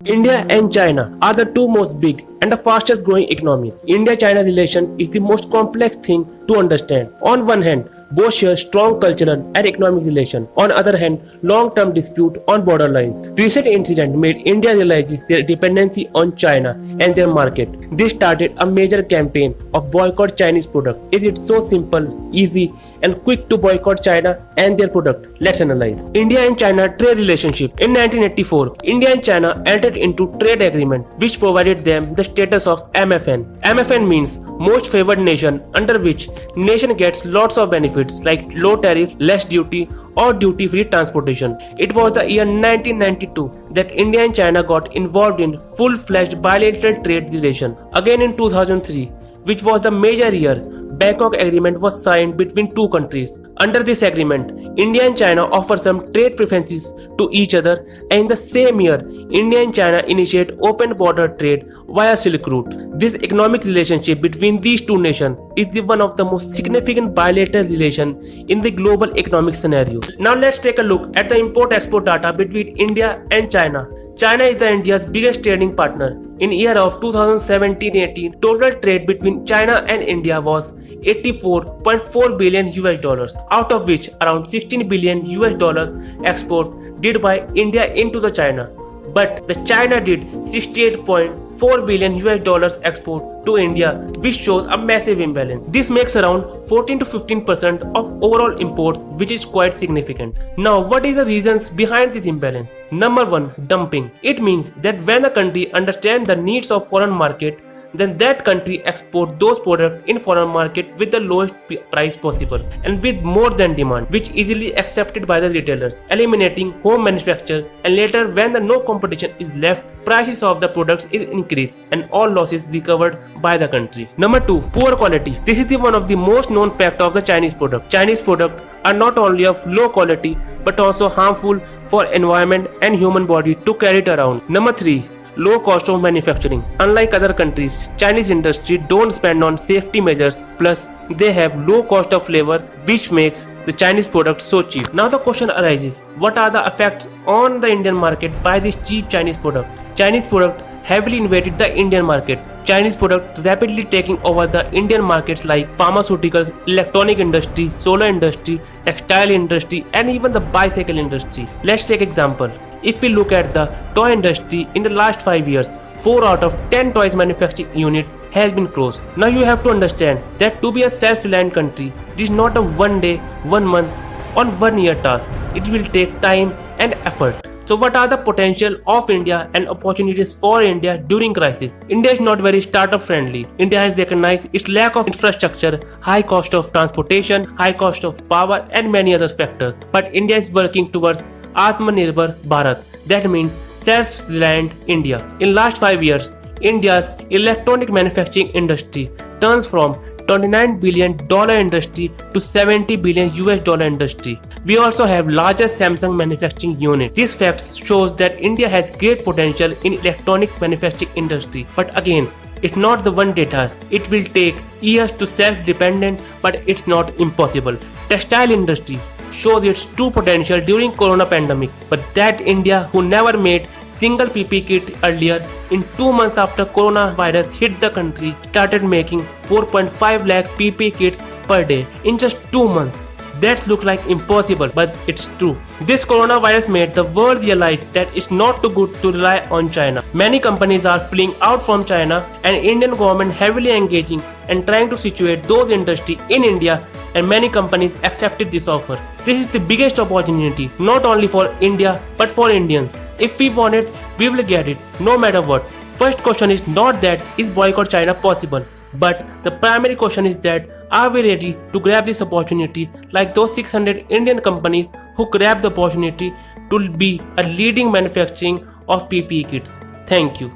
India and China are the two most big and the fastest growing economies. India-China relation is the most complex thing to understand. On one hand, both share strong cultural and economic relation. On the other hand, long-term dispute on border lines. Recent incident made India realize their dependency on China and their market. This started a major campaign of boycott Chinese products. Is it so simple, easy, and quick to boycott China and their product? Let's analyze. India and China trade relationship. In 1984, India and China entered into trade agreement which provided them the status of MFN. MFN means most favored nation, under which nation gets lots of benefits like low tariff, less duty or duty-free transportation. It was the year 1992 that India and China got involved in full-fledged bilateral trade relation. Again in 2003, which was the major year, Bangkok Agreement was signed between two countries. Under this agreement, India and China offer some trade preferences to each other, and in the same year, India and China initiate open border trade via Silk Route. This economic relationship between these two nations is one of the most significant bilateral relation in the global economic scenario. Now let's take a look at the import-export data between India and China. China is India's biggest trading partner. In year of 2017-18, total trade between China and India was $84.4 billion US dollars, out of which around $16 billion US dollars export did by India into the China. But the China did $68.4 billion US dollars export to India, which shows a massive imbalance. This makes around 14 to 15% of overall imports, which is quite significant. Now, what is the reasons behind this imbalance? Number 1, dumping. It means that when a country understands the needs of foreign market, then that country export those products in foreign market with the lowest price possible and with more than demand, which easily accepted by the retailers, eliminating home manufacture, and later when the no competition is left, prices of the products is increased and all losses recovered by the country. Number 2, poor quality. This is one of the most known factor of the Chinese product. Chinese products are not only of low quality but also harmful for environment and human body to carry it around. Number 3, low cost of manufacturing. Unlike other countries, Chinese industry don't spend on safety measures, plus they have low cost of labor, which makes the Chinese products so cheap. Now the question arises, what are the effects on the Indian market by this cheap Chinese product? Chinese product heavily invaded the Indian market. Chinese product rapidly taking over the Indian markets like pharmaceuticals, electronic industry, solar industry, textile industry, and even the bicycle industry. Let's take example. If we look at the toy industry in the last 5 years, 4 out of 10 toys manufacturing unit has been closed. Now you have to understand that to be a self-reliant country, it is not a 1 day, 1 month or 1 year task. It will take time and effort. So what are the potential of India and opportunities for India during crisis? India is not very startup friendly. India has recognized its lack of infrastructure, high cost of transportation, high cost of power and many other factors. But India is working towards Atmanirbhar Bharat, that means self-reliant India. In last 5 years, India's electronic manufacturing industry turns from $29 billion industry to $70 billion US dollar industry. We also have largest Samsung manufacturing unit. This fact shows that India has great potential in electronics manufacturing industry. But again, it's not the one day task. It will take years to self-dependent, but it's not impossible. Textile industry shows its true potential during corona pandemic, but that India who never made single PP kit earlier, in 2 months after coronavirus hit the country, started making 4.5 lakh PP kits per day in just 2 months. That looks like impossible, but it's true. This coronavirus made the world realize that it's not too good to rely on China. Many companies are fleeing out from China, and Indian government heavily engaging and trying to situate those industry in India, and many companies accepted this offer. This is the biggest opportunity, not only for India but for Indians. If we want it, we will get it, no matter what. First question is not that is boycott China possible, but the primary question is that are we ready to grab this opportunity like those 600 Indian companies who grabbed the opportunity to be a leading manufacturing of PPE kits. Thank you.